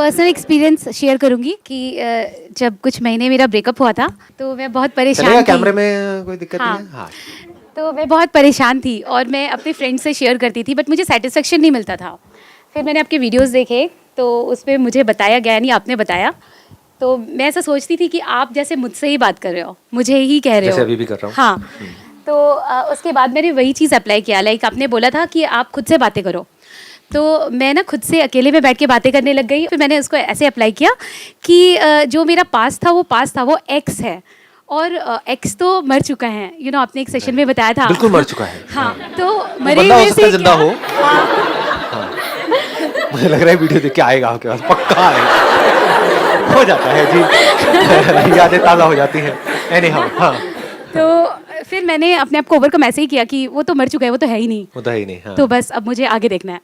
Personal experience share करूंगी कि जब कुछ महीने मेरा ब्रेकअप हुआ था तो मैं बहुत परेशान चलेगा? थी। कैमरे में कोई दिक्कत हाँ। नहीं है? हाँ। तो मैं बहुत परेशान थी और मैं अपने फ्रेंड से शेयर करती थी, बट मुझे सेटिस्फेक्शन नहीं मिलता था। फिर मैंने आपके वीडियोस देखे तो उसमें मुझे बताया गया, नहीं आपने बताया, तो मैं ऐसा सोचती थी कि आप जैसे मुझसे ही बात कर रहे हो, मुझे ही कह रहे हो। जैसे अभी भी कर रहा हूँ। हाँ। तो उसके बाद मैंने वही चीज़ अप्लाई किया। लाइक आपने बोला था कि आप खुद से बातें करो, तो मैं ना खुद से अकेले में बैठ के बातें करने लग गई। फिर मैंने उसको ऐसे अप्लाई किया कि जो मेरा पास था वो एक्स है, और एक्स तो मर चुका है। आपने एक सेशन में बताया था। बिल्कुल मर चुका है। हाँ। तो वो मरे बंदा हो हुए सकता है से जिंदा क्या? हो। हाँ। मुझे लग रहा है वीडियो देख के आएगा आपके पास, पक्का है। हो जाता है जी। यादें ताज़ा हो जाती हैं। एनीहाउ, हाँ। तो फिर मैंने अपने आप को ओवरकम ऐसे ही किया कि वो तो मर चुका है, वो तो है ही नहीं। होता ही नहीं। हाँ। तो बस अब मुझे आगे देखना है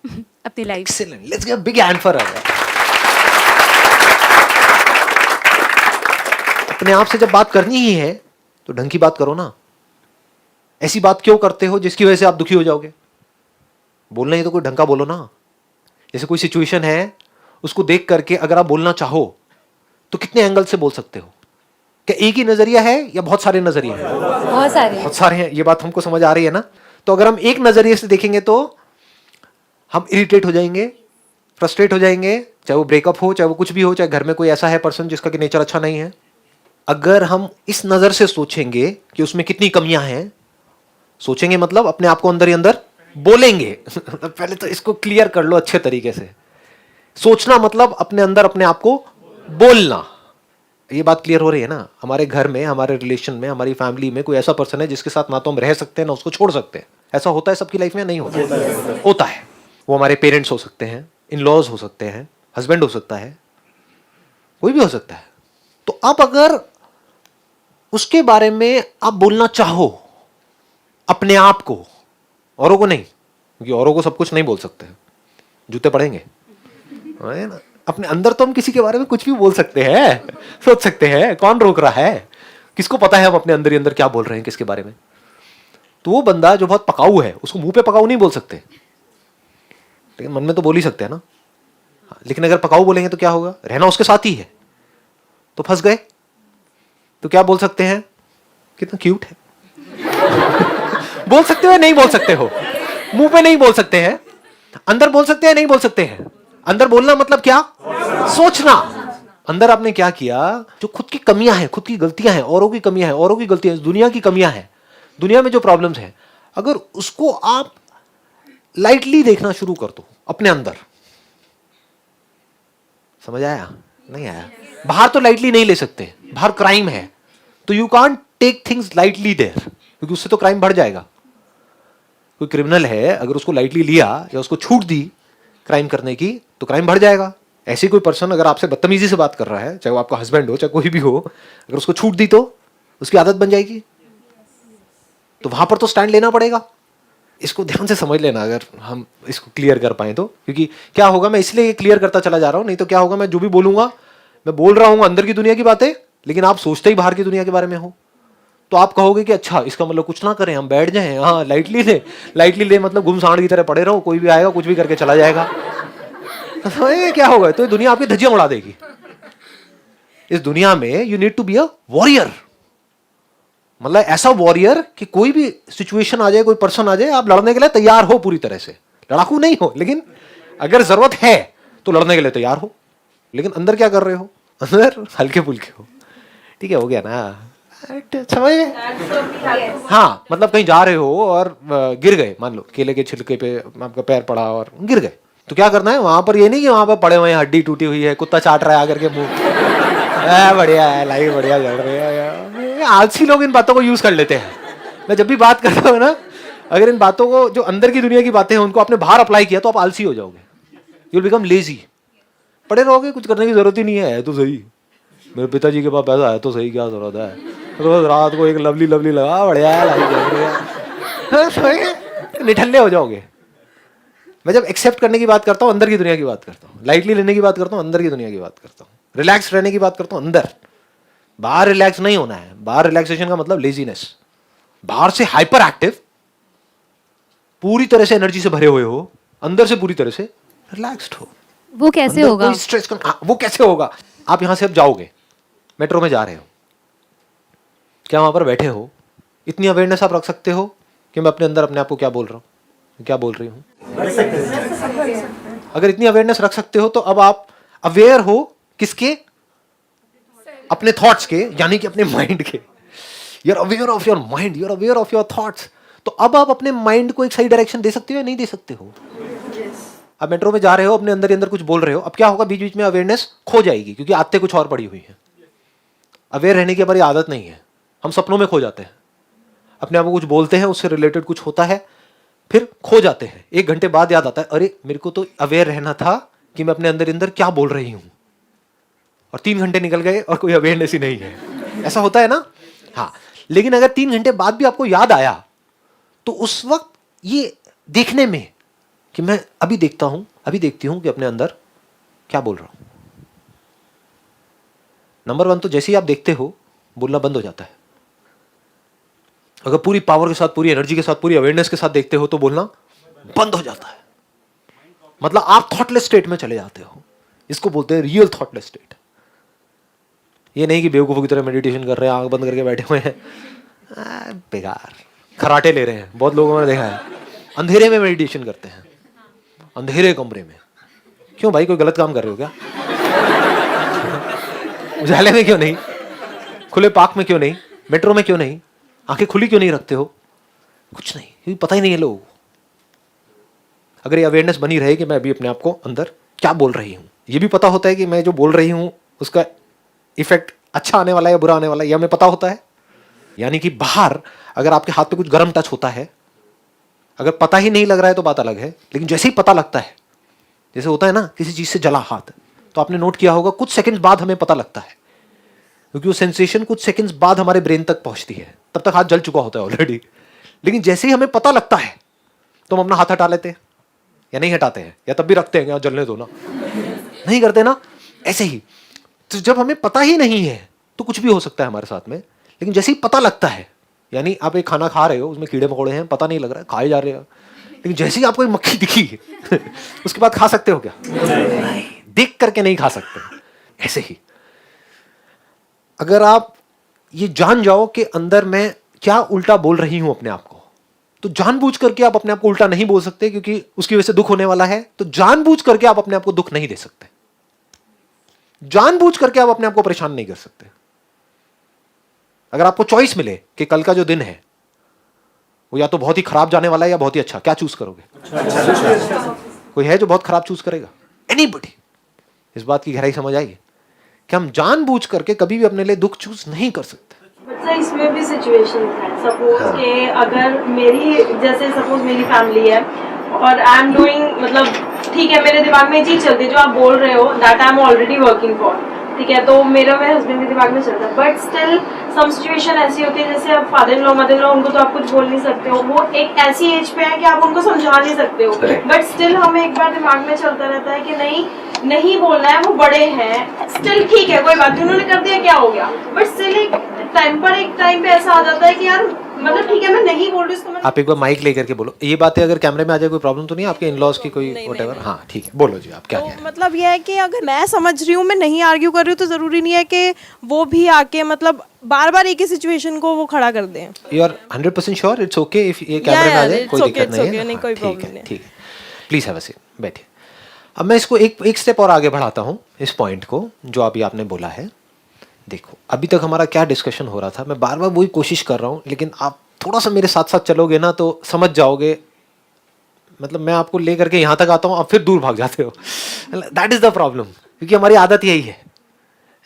अपनी life. Excellent, let's give a big hand for her. अपने आप से जब बात करनी ही है तो ढंग की बात करो ना। ऐसी बात क्यों करते हो जिसकी वजह से आप दुखी हो जाओगे? बोलना ही तो कोई ढंग का बोलो ना। जैसे कोई सिचुएशन है, उसको देख करके अगर आप बोलना चाहो तो कितने एंगल से बोल सकते हो? क्या एक ही नजरिया है या बहुत सारे नजरिए हैं? बहुत सारे हैं। ये बात हमको समझ आ रही है ना? तो अगर हम एक नजरिए से देखेंगे तो हम इरिटेट हो जाएंगे, फ्रस्ट्रेट हो जाएंगे, चाहे वो ब्रेकअप हो, चाहे वो कुछ भी हो, चाहे घर में कोई ऐसा है पर्सन जिसका कि नेचर अच्छा नहीं है। अगर हम इस नजर से सोचेंगे कि उसमें कितनी कमियां हैं, सोचेंगे मतलब अपने आप को अंदर ही अंदर बोलेंगे। पहले तो इसको क्लियर कर लो अच्छे तरीके से। सोचना मतलब अपने अंदर अपने आप को बोलना। ये बात क्लियर हो रही है ना? हमारे घर में, हमारे रिलेशन में, हमारी फैमिली में कोई ऐसा पर्सन है जिसके साथ ना तो हम रह सकते हैं ना उसको छोड़ सकते हैं। ऐसा होता है सबकी लाइफ में? नहीं होता? होता है। वो हमारे पेरेंट्स हो सकते हैं, इन लॉज हो सकते हैं, हस्बैंड हो सकता है, कोई भी हो सकता है। तो अब अगर उसके बारे में आप बोलना चाहो अपने आप को, औरों को नहीं, क्योंकि औरों को सब कुछ नहीं बोल सकते, जूते पड़ेंगे, है ना? अपने अंदर तो हम किसी के बारे में कुछ भी बोल सकते हैं, सोच सकते हैं। कौन रोक रहा है? किसको पता है हम अपने अंदर ही अंदर क्या बोल रहे हैं किसके बारे में? तो वो बंदा जो बहुत पकाऊ है उसको मुंह पे पकाऊ नहीं बोल सकते, लेकिन मन में तो बोल ही सकते हैं ना। लेकिन अगर पकाऊ बोलेंगे तो क्या होगा? रहना उसके साथ ही है तो फंस गए। तो क्या बोल सकते हैं? कितना क्यूट है। बोल सकते हो या नहीं बोल सकते हो? मुंह पे नहीं बोल सकते हैं, अंदर बोल सकते हैं, नहीं बोल सकते हैं। अंदर बोलना मतलब क्या? सोचना। अंदर आपने क्या किया? जो खुद की कमियां हैं, खुद की गलतियां हैं, औरों की कमियां हैं, औरों की गलतियां हैं, दुनिया की कमियां हैं, दुनिया में जो प्रॉब्लम्स हैं, अगर उसको आप लाइटली देखना शुरू कर दो अपने अंदर। समझ आया? नहीं आया? बाहर तो लाइटली नहीं ले सकते, बाहर क्राइम है, तो you can't take things lightly there, क्योंकि उससे तो क्राइम बढ़ जाएगा। कोई क्रिमिनल है, अगर उसको लाइटली लिया या उसको छूट दी क्राइम करने की तो क्राइम बढ़ जाएगा। ऐसे कोई पर्सन अगर आपसे बदतमीजी से बात कर रहा है, चाहे वो आपका हस्बैंड हो चाहे कोई भी हो, अगर उसको छूट दी तो उसकी आदत बन जाएगी। तो वहां पर तो स्टैंड लेना पड़ेगा। इसको ध्यान से समझ लेना अगर हम इसको क्लियर कर पाए तो। क्योंकि क्या होगा, मैं इसलिए क्लियर करता चला जा रहा हूं, नहीं तो क्या होगा, मैं जो भी बोलूंगा, मैं बोल रहा हूं अंदर की दुनिया की बातें, लेकिन आप सोचते ही बाहर की दुनिया के बारे में हो। तो आप कहोगे कि अच्छा इसका मतलब कुछ ना करें, हम बैठ जाएं, हाँ लाइटली ले। लाइटली ले मतलब घुमसांड की तरह पड़े रहो, कोई भी आएगा कुछ भी करके चला जाएगा। तो ये क्या होगा? तो ये दुनिया आपकी धज्जियां उड़ा देगी। इस दुनिया में you need to be a warrior, मतलब ऐसा वॉरियर कि कोई भी सिचुएशन आ जाए, कोई पर्सन आ जाए, आप लड़ने के लिए तैयार हो पूरी तरह से। लड़ाकू नहीं हो, लेकिन अगर जरूरत है तो लड़ने के लिए तैयार हो। लेकिन अंदर क्या कर रहे हो? अंदर हल्के फुल्के हो। ठीक है, हो गया ना? समझ गए? हाँ, मतलब कहीं जा रहे हो और गिर गए, मान लो केले के छिलके पे आपका पैर पड़ा और गिर गए, तो क्या करना है? वहां पर ये नहीं कि वहां पर पड़े हुए हैं, हड्डी टूटी हुई है, कुत्ता चाट रहा है आकर के मुंह, बढ़िया है, लाइफ बढ़िया चल रही है। आलसी लोग इन बातों को यूज कर लेते हैं। मैं जब भी बात करता हूँ ना, अगर इन बातों को, जो अंदर की दुनिया की बातें हैं, उनको आपने बाहर अप्लाई किया तो आप आलसी हो जाओगे। You will become lazy. पड़े रहोगे, कुछ करने की जरूरत ही नहीं है तो सही। मेरे पिताजी के पास पैसा है तो सही, क्या जरूरत है? रोज रात को एक लवली लवली लगा, बढ़िया है, लाइफ चल रही है। निठल्ले हो जाओगे। मैं जब एक्सेप्ट करने की बात करता हूँ, अंदर की दुनिया की बात करता हूँ। लाइटली लेने की बात करता हूँ, अंदर की दुनिया की बात करता हूँ। रिलैक्स रहने की बात करता हूँ, अंदर। बाहर रिलैक्स नहीं होना है। बाहर रिलैक्सेशन का मतलब लेजीनेस। बाहर से हाइपर एक्टिव, पूरी तरह से एनर्जी से भरे हुए हो, अंदर से पूरी तरह से रिलैक्स्ड हो। वो कैसे अंदर होगा? कोई स्ट्रेस कम, वो कैसे होगा? आप यहां से अब जाओगे, मेट्रो में जा रहे हो, क्या वहां पर बैठे हो, इतनी अवेयरनेस आप रख सकते हो कि मैं अपने अंदर अपने आप को क्या बोल रहा हूं, क्या बोल रही हूं? अगर इतनी अवेयरनेस रख सकते हो तो अब आप अवेयर हो किसके? अपने थॉट्स के, यानी कि अपने माइंड के। You are aware of your mind, you are aware of your thoughts. तो अब आप अपने माइंड को एक सही डायरेक्शन दे सकते हो या नहीं दे सकते हो? अब मेट्रो में जा रहे हो, अपने अंदर ही अंदर कुछ बोल रहे हो, अब क्या होगा? बीच बीच में अवेयरनेस खो जाएगी, क्योंकि आदतें कुछ और पड़ी हुई हैं। अवेयर रहने की हमारी आदत नहीं है, हम सपनों में खो जाते हैं, अपने आप को कुछ बोलते हैं, उससे रिलेटेड कुछ होता है, फिर खो जाते हैं। 1 घंटे बाद याद आता है, अरे मेरे को तो अवेयर रहना था कि मैं अपने अंदर अंदर क्या बोल रही हूं, और 3 घंटे निकल गए और कोई अवेयरनेस ही नहीं है। ऐसा होता है ना? हाँ। लेकिन अगर 3 घंटे बाद भी आपको याद आया, तो उस वक्त ये देखने में कि मैं अभी देखता हूं, अभी देखती हूं कि अपने अंदर क्या बोल रहा हूं। नंबर 1 तो जैसे ही आप देखते हो, बोलना बंद हो जाता है। अगर पूरी पावर के साथ, पूरी एनर्जी के साथ, पूरी अवेयरनेस के साथ देखते हो तो बोलना बंद हो जाता है। मतलब आप थॉटलेस स्टेट में चले जाते हो। इसको बोलते हैं रियल थॉटलेस स्टेट। ये नहीं कि बेवकूफों की तरह मेडिटेशन कर रहे हैं, आंख बंद करके बैठे हुए हैं, बेकार खराटे ले रहे हैं। बहुत लोगों ने देखा है अंधेरे में मेडिटेशन करते हैं, अंधेरे कमरे में। क्यों भाई, कोई गलत काम कर रहे हो क्या? उजाले में क्यों नहीं? खुले पार्क में क्यों नहीं? मेट्रो में क्यों नहीं? आंखें खुली क्यों नहीं रखते हो? कुछ नहीं, क्योंकि पता ही नहीं है लोगों को। अगर ये अवेयरनेस बनी रहे कि मैं अभी अपने आप को अंदर क्या बोल रही हूं, ये भी पता होता है कि मैं जो बोल रही हूं उसका इफेक्ट अच्छा आने वाला है या बुरा आने वाला है, यह हमें पता होता है। यानी कि बाहर अगर आपके हाथ पे कुछ गर्म टच होता है, अगर पता ही नहीं लग रहा है तो बात अलग है, लेकिन जैसे ही पता लगता है, जैसे होता है ना किसी चीज से जला हाथ, तो आपने नोट किया होगा कुछ सेकंड्स बाद हमें पता लगता है, क्योंकि वो सेंसेशन कुछ सेकंड्स बाद हमारे ब्रेन तक पहुंचती है। तब तक हाथ जल चुका होता है ऑलरेडी। लेकिन जैसे ही हमें पता लगता है तो हम अपना हाथ हटा लेते हैं या नहीं हटाते हैं, या तब भी रखते हैं कि जलने दो ना, नहीं करते ना। ऐसे ही तो जब हमें पता ही नहीं है तो कुछ भी हो सकता है हमारे साथ में, लेकिन जैसे ही पता लगता है, यानी आप एक खाना खा रहे हो, उसमें कीड़े मकोड़े हैं, पता नहीं लग रहा है, खाए जा रहे हो, लेकिन जैसे ही आपको एक मक्खी दिखी उसके बाद खा सकते हो क्या? नहीं, देख करके नहीं खा सकते। ऐसे ही अगर आप ये जान जाओ कि अंदर मैं क्या उल्टा बोल रही हूं अपने आप को, तो जानबूझ करके आप अपने आप को उल्टा नहीं बोल सकते, क्योंकि उसकी वजह से दुख होने वाला है। तो जानबूझ करके आप अपने आप को दुख नहीं दे सकते, जानबूझ करके आप अपने आप को परेशान नहीं कर सकते। अगर आपको चॉइस मिले कि कल का जो दिन है वो या तो बहुत ही खराब जाने वाला है या बहुत ही अच्छा, क्या चूज करोगे? कोई है जो बहुत खराब चूज करेगा? एनीबॉडी? इस बात की गहराई समझ आएगी कि हम जानबूझ करके कभी भी अपने लिए दुख चूज नहीं कर सकते। अच्छा, इसमें भी सिचुएशन है। सपोज के अगर मेरी, जैसे सपोज मेरी फैमिली है और आई एम डूइंग, मतलब ठीक है, मेरे दिमाग में ये चीज चलती है जो आप बोल रहे हो, that I am already working for, ठीक है, तो मेरे हस्बैंड के दिमाग में चलता है। बट स्टिल सम सिचुएशन ऐसी होती है, जैसे आप father in law, mother in law, उनको तो आप कुछ बोल नहीं सकते हो, वो एक ऐसी एज पे है कि आप उनको समझा नहीं सकते हो। बट स्टिल हमें एक बार दिमाग में चलता रहता है कि नहीं बोलना है, वो बड़े हैं, स्टिल ठीक है, कोई बात नहीं, उन्होंने कर दिया, क्या हो गया। बट स्टिल एक टाइम पे ऐसा आ जाता है कि यार, मतलब ठीक है, मैं नहीं बोल रही उसको। आप एक बार माइक लेकर के बोलो। ये बातें अगर कैमरे में आ जाए कोई प्रॉब्लम तो नहीं है आपके इन-लॉज की? कोई व्हाटएवर। हाँ ठीक है, बोलो जी, आप क्या कह रहे हैं? मतलब यह है कि अगर मैं समझ रही हूँ, मैं नहीं आर्ग्यू कर रही हूँ, तो जरूरी नहीं है कि वो भी आके मतलब बार बार एक ही सिचुएशन को वो खड़ा कर दें। You are 100% sure? It's okay if ये कैमरे में आ जाए, कोई दिक्कत नहीं है? कोई प्रॉब्लम नहीं है। ठीक है, प्लीज हैव अ सीट, बैठिए। अब मैं इसको एक स्टेप और आगे बढ़ाता हूँ, इस पॉइंट को जो अभी आपने बोला है। देखो अभी तक हमारा क्या डिस्कशन हो रहा था, मैं बार बार वही कोशिश कर रहा हूँ, लेकिन आप थोड़ा सा मेरे साथ साथ चलोगे ना तो समझ जाओगे। मतलब मैं आपको ले करके यहाँ तक आता हूँ, आप फिर दूर भाग जाते हो। दैट इज द प्रॉब्लम, क्योंकि हमारी आदत यही है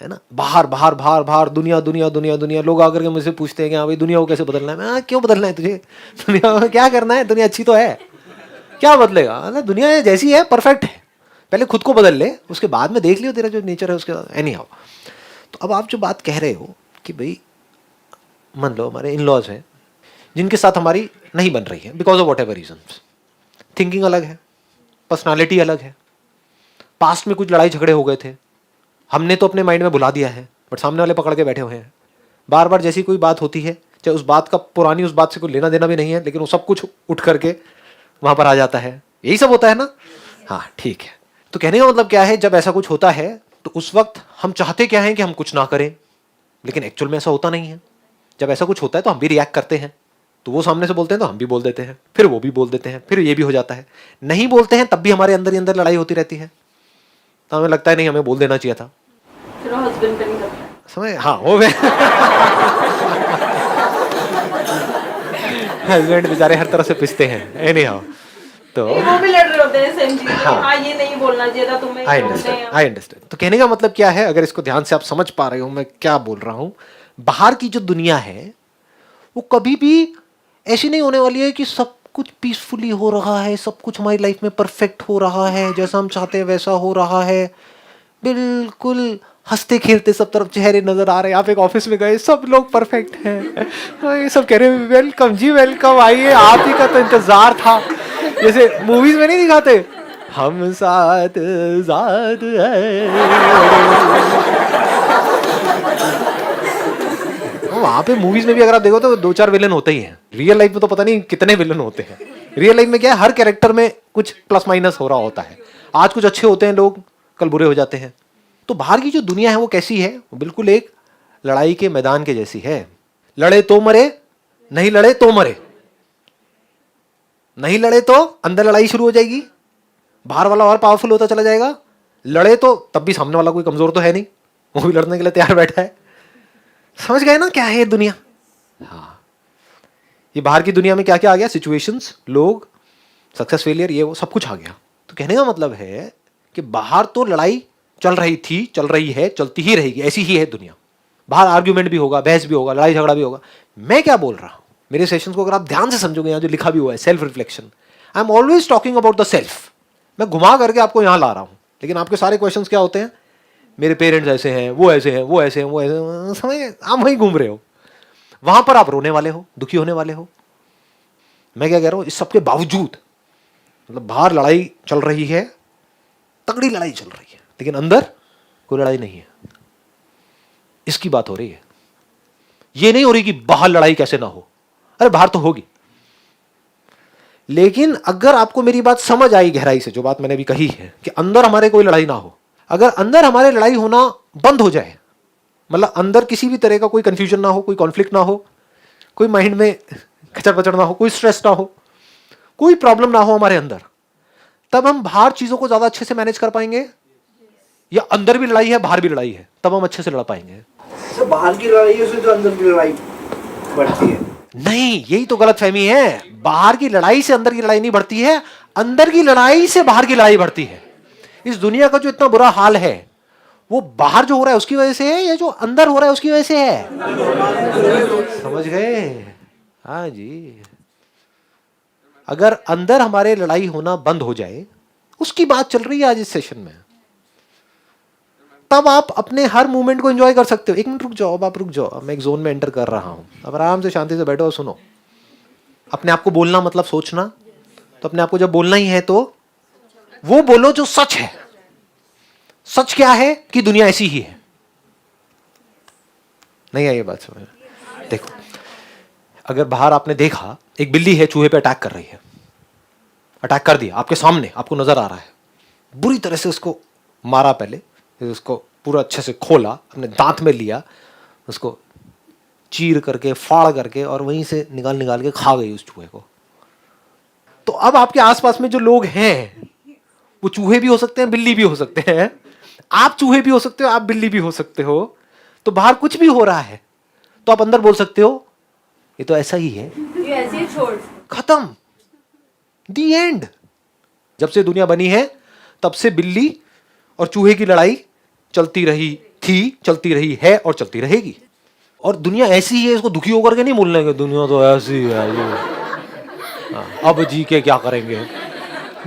ना, बाहर बाहर बाहर बाहर, दुनिया दुनिया दुनिया दुनिया। लोग आकर के मुझसे पूछते हैं कि हाँ भाई दुनिया को कैसे बदलना है। मैं क्यों बदलना है तुझे? दुनिया में क्या करना है? दुनिया अच्छी तो है, क्या बदलेगा? अरे दुनिया जैसी है परफेक्ट है, पहले खुद को बदल ले, उसके बाद में देख लियो तेरा जो नेचर है उसके बाद। एनी हाउ, तो अब आप जो बात कह रहे हो कि भाई मान लो हमारे इन लॉज हैं जिनके साथ हमारी नहीं बन रही है because of whatever reasons. Thinking अलग है, पर्सनालिटी अलग है, पास्ट में कुछ लड़ाई झगड़े हो गए थे, हमने तो अपने माइंड में भुला दिया है, बट सामने वाले पकड़ के बैठे हुए हैं। बार बार जैसी कोई बात होती है, चाहे उस बात का पुरानी उस बात से कोई लेना देना भी नहीं है, लेकिन वो सब कुछ उठ करके वहाँ पर आ जाता है। यही सब होता है ना? हाँ ठीक है। तो कहने का मतलब क्या है, जब ऐसा कुछ होता है तो उस वक्त हम चाहते क्या है कि हम कुछ ना करें, लेकिन एक्चुअल में ऐसा होता नहीं है। जब ऐसा कुछ होता है तो हम भी रिएक्ट करते हैं, तो वो सामने से बोलते हैं तो हम भी बोल देते हैं, फिर वो भी बोल देते हैं, फिर ये भी हो जाता है। नहीं बोलते हैं तब भी हमारे अंदर ही अंदर लड़ाई होती रहती है, तो हमें लगता है नहीं हमें बोल देना चाहिए था। फिर हस्बैंड पे नहीं करता है। समझ, हाँ वो हस्बैंड बेचारे हर तरह से पिसते हैं, एनी हाउ। तो वो भी लड़ रहे होते हैं सेम चीज। हाँ। हाँ ये नहीं बोलना चाहिए था तुम्हें, आई ये बोलते अंडरस्टैंड, हैं। I understand. तो कहने का मतलब क्या है, अगर इसको ध्यान से आप समझ पा रहे हो मैं क्या बोल रहा हूं, बाहर की जो दुनिया है वो कभी भी ऐसी नहीं होने वाली है कि सब कुछ पीसफुली हो रहा है, सब कुछ हमारी लाइफ में परफेक्ट हो रहा है, जैसा हम चाहते हैं वैसा हो रहा है, बिल्कुल हंसते खेलते सब तरफ चेहरे नजर आ रहे हैं। आप एक ऑफिस में गए, सब लोग परफेक्ट हैं, ये सब कह रहे हैं वेलकम जी वेलकम, आइए आप ही का तो इंतजार था। जैसे मूवीज में नहीं दिखाते, हम साथ साथ हैं, वहां पे मूवीज में भी अगर आप देखो तो 2-4 विलन होते ही हैं। रियल लाइफ में तो पता नहीं कितने विलन होते हैं। रियल लाइफ में क्या है, हर कैरेक्टर में कुछ प्लस माइनस हो रहा होता है। आज कुछ अच्छे होते हैं लोग, कल बुरे हो जाते हैं। तो बाहर की जो दुनिया है वो कैसी है, वो बिल्कुल एक लड़ाई के मैदान के जैसी है। लड़े तो मरे, नहीं लड़े तो मरे। नहीं लड़े तो अंदर लड़ाई शुरू हो जाएगी, बाहर वाला और पावरफुल होता चला जाएगा। लड़े तो तब भी सामने वाला कोई कमजोर तो है नहीं, वो भी लड़ने के लिए तैयार बैठा है। समझ गए ना क्या है ये दुनिया? हाँ, ये बाहर की दुनिया में क्या क्या आ गया, सिचुएशंस, लोग, सक्सेस फेलियर, ये वो सब कुछ आ गया। तो कहने का मतलब है कि बाहर तो लड़ाई चल रही थी, चल रही है, चलती ही रहेगी, ऐसी ही है दुनिया। बाहर आर्ग्यूमेंट भी होगा, बहस भी होगा, लड़ाई झगड़ा भी होगा। मैं क्या बोल रहा हूं, मेरे सेशंस को अगर आप ध्यान से समझोगे, यहाँ जो लिखा भी हुआ है self reflection, I am always talking about the self. मैं घुमा करके आपको यहां ला रहा हूं, लेकिन आपके सारे क्वेश्चंस क्या होते हैं, मेरे पेरेंट्स ऐसे हैं, वो ऐसे हैं, वो ऐसे हैं, वो ऐसे हैं, समझ, आप वहीं घूम रहे हो। वहां पर आप रोने वाले हो, दुखी होने वाले हो। मैं क्या कह रहा हूं, इस सबके बावजूद मतलब बाहर लड़ाई चल रही है, तगड़ी लड़ाई चल रही है, लेकिन अंदर कोई लड़ाई नहीं है। इसकी बात हो रही है, ये नहीं हो रही कि बाहर लड़ाई कैसे ना हो। अरे बाहर तो होगी, लेकिन अगर आपको मेरी बात समझ आई गहराई से, जो बात मैंने अभी कही है कि अंदर हमारे कोई लड़ाई ना हो, अगर अंदर हमारे लड़ाई होना बंद हो जाए, मतलब अंदर किसी भी तरह का कोई कंफ्यूजन ना हो, कोई कॉन्फ्लिक्ट ना हो, कोई माइंड में खचर पचड़ ना हो, कोई स्ट्रेस ना हो, कोई प्रॉब्लम ना हो हमारे अंदर, तब हम बाहर चीजों को ज्यादा अच्छे से मैनेज कर पाएंगे। या अंदर भी लड़ाई है, बाहर भी लड़ाई है, तब हम अच्छे से लड़ पाएंगे। तो बाहर की लड़ाई है, तो अंदर की लड़ाई बढ़ती है। नहीं, यही तो गलत फहमी है। बाहर की लड़ाई से अंदर की लड़ाई नहीं बढ़ती है, अंदर की लड़ाई से बाहर की लड़ाई बढ़ती है। इस दुनिया का जो इतना बुरा हाल है, वो बाहर जो हो रहा है उसकी वजह से है, या जो अंदर हो रहा है उसकी वजह से है? समझ गए? हाँ जी। अगर अंदर हमारे लड़ाई होना बंद हो जाए, उसकी बात चल रही है आज इस सेशन में, तब आप अपने हर मूवमेंट को एंजॉय कर सकते हो। एक मिनट रुक जाओ, अब आप रुक जाओ, मैं एक जोन में एंटर कर रहा हूं। अब आराम से शांति से बैठो और सुनो। अपने आप को बोलना मतलब सोचना, तो अपने आप को जब बोलना ही है तो वो बोलो जो सच है। सच क्या है कि दुनिया ऐसी ही है। नहीं है ये बात समझ? देखो, अगर बाहर आपने देखा एक बिल्ली है चूहे पे अटैक कर रही है, अटैक कर दिया आपके सामने, आपको नजर आ रहा है, बुरी तरह से उसको मारा, पहले उसको पूरा अच्छे से खोला, अपने दांत में लिया, उसको चीर करके फाड़ करके और वहीं से निकाल निकाल के खा गई उस चूहे को। तो अब आपके आसपास में जो लोग हैं वो चूहे भी हो सकते हैं, बिल्ली भी हो सकते हैं, आप चूहे भी हो सकते हो, आप बिल्ली भी हो सकते हो। तो बाहर कुछ भी हो रहा है तो आप अंदर बोल सकते हो ये तो ऐसा ही है, ये ऐसे ही छोड़। खत्म, दी एंड। जब से दुनिया बनी है तब से बिल्ली और चूहे की लड़ाई चलती रही थी, चलती रही है और चलती रहेगी। और दुनिया ऐसी ही है, इसको दुखी होकर के नहीं बोलने के दुनिया तो ऐसी है, अब जी के क्या करेंगे।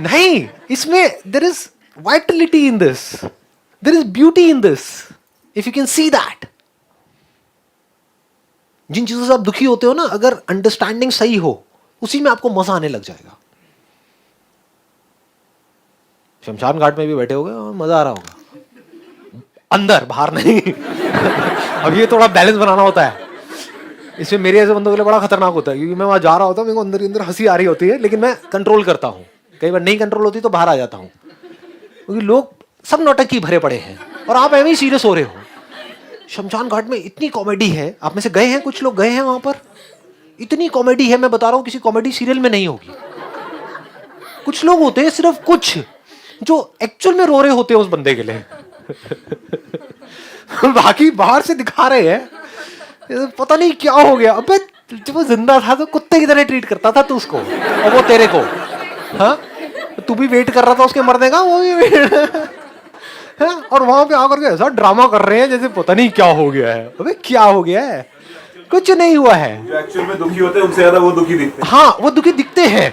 नहीं, इसमें there is vitality in this, there is beauty in this, if you can see that. जिन चीजों से आप दुखी होते हो ना, अगर अंडरस्टैंडिंग सही हो, उसी में आपको मजा आने लग जाएगा। शमशान घाट में भी बैठे होगे और मजा आ रहा होगा, अंदर, बाहर नहीं। अब ये थोड़ा बैलेंस बनाना होता है। इसमें मेरे ऐसे बंदों के लिए बड़ा खतरनाक होता है, क्योंकि मैं वहां जा रहा होता हूँ, मेरे को अंदर ही अंदर हंसी आ रही होती है, लेकिन मैं कंट्रोल करता हूँ। कई बार नहीं कंट्रोल होती तो बाहर आ जाता हूँ। क्योंकि लोग सब नौटंकी भरे पड़े हैं और आप ऐਵੇਂ ही सीरियस हो रहे हो। शमशान घाट में इतनी कॉमेडी है, आप में से गए हैं, कुछ लोग गए हैं वहां पर, इतनी कॉमेडी है, मैं बता रहा हूं किसी कॉमेडी सीरियल में नहीं होगी। कुछ लोग होते हैं, सिर्फ कुछ, जो एक्चुअल में रो रहे होते हैं उस बंदे के लिए। बाकी बाहर से दिखा रहे हैं, पता नहीं क्या हो गया। अबे जब वो जिंदा था तो कुत्ते की तरह ट्रीट करता था तू उसको, और वो तेरे को, हाँ तू भी वेट कर रहा था उसके मरने का, वो भी है, और वहां पे आकर के ऐसा ड्रामा कर रहे हैं जैसे पता नहीं क्या हो गया है। अबे क्या हो गया है, कुछ नहीं हुआ है। जो एक्चुअल में दुखी होते हैं उनसे ज्यादा वो दुखी दिखते हैं। हाँ वो दुखी दिखते हैं।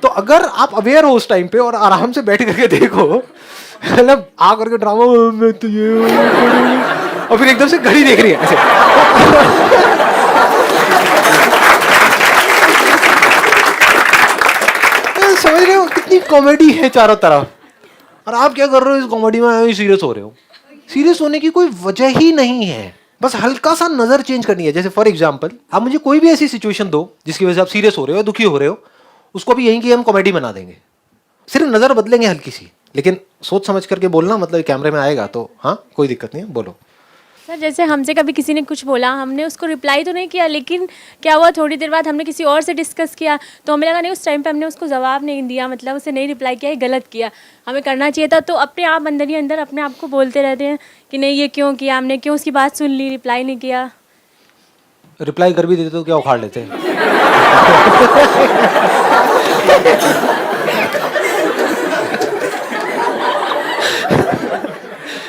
तो अगर आप अवेयर हो उस टाइम पे और आराम से बैठ करके देखो, मतलब आ करके ड्रामा में तो ये, और फिर एकदम से घड़ी देख रही है ऐसे। समझ रहे हो कितनी कॉमेडी है चारों तरफ, और आप क्या कर रहे हो इस कॉमेडी में, सीरियस हो रहे हो। सीरियस होने की कोई वजह ही नहीं है, बस हल्का सा नजर चेंज करनी है। जैसे फॉर एग्जांपल आप मुझे कोई भी ऐसी सिचुएशन दो जिसकी वजह से आप सीरियस हो रहे हो, दुखी हो रहे हो, उसको भी यहीं की हम कॉमेडी बना देंगे। सिर्फ नजर बदलेंगे हल्की सी, लेकिन सोच समझ करके बोलना, मतलब कैमरे में आएगा तो हाँ कोई दिक्कत नहीं है, बोलो। सर जैसे हमसे कभी किसी ने कुछ बोला, हमने उसको रिप्लाई तो नहीं किया, लेकिन क्या हुआ थोड़ी देर बाद हमने किसी और से डिस्कस किया तो हमें लगा नहीं उस टाइम पे हमने उसको जवाब नहीं दिया, मतलब उसे नहीं रिप्लाई किया, ये गलत किया, हमें करना चाहिए था। तो अपने आप अंदर ही अंदर अपने आप को बोलते रहते हैं कि नहीं ये क्यों किया हमने, क्यों उसकी बात सुन ली, रिप्लाई नहीं किया। रिप्लाई कर भी देते तो क्या उखाड़ लेते।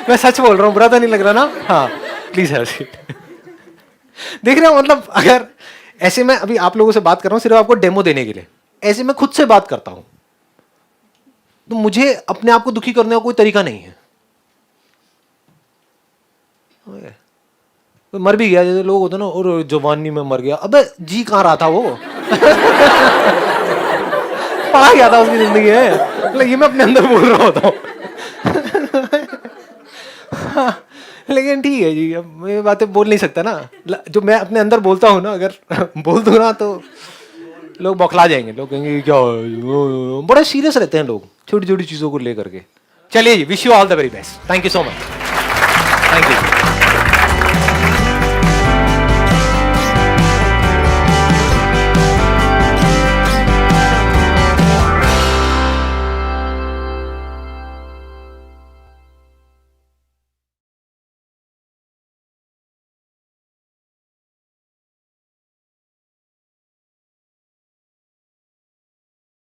मैं सच बोल रहा हूँ, बुरा तो नहीं लग रहा ना? हाँ प्लीज है। देख रहे हो, मतलब अगर ऐसे मैं अभी आप लोगों से बात कर रहा हूँ सिर्फ आपको डेमो देने के लिए, ऐसे मैं खुद से बात करता हूँ तो मुझे अपने आप को दुखी करने का कोई तरीका नहीं है। तो मर भी गया, जैसे लोग होते ना, और जवानी में मर गया, अबे जी कहाँ रहा था वो। पा गया था उसकी जिंदगी है, मतलब ये मैं अपने अंदर बोल रहा होता हूँ। लेकिन ठीक है जी, अब मैं बातें बोल नहीं सकता ना, जो मैं अपने अंदर बोलता हूँ ना, अगर बोल दूँ ना तो लोग बौखला जाएंगे, लोग कहेंगे क्या, बड़े सीरियस रहते हैं लोग छोटी छोटी चीजों को लेकर के। चलिए जी, wish you all the very best, thank you so much, thank you.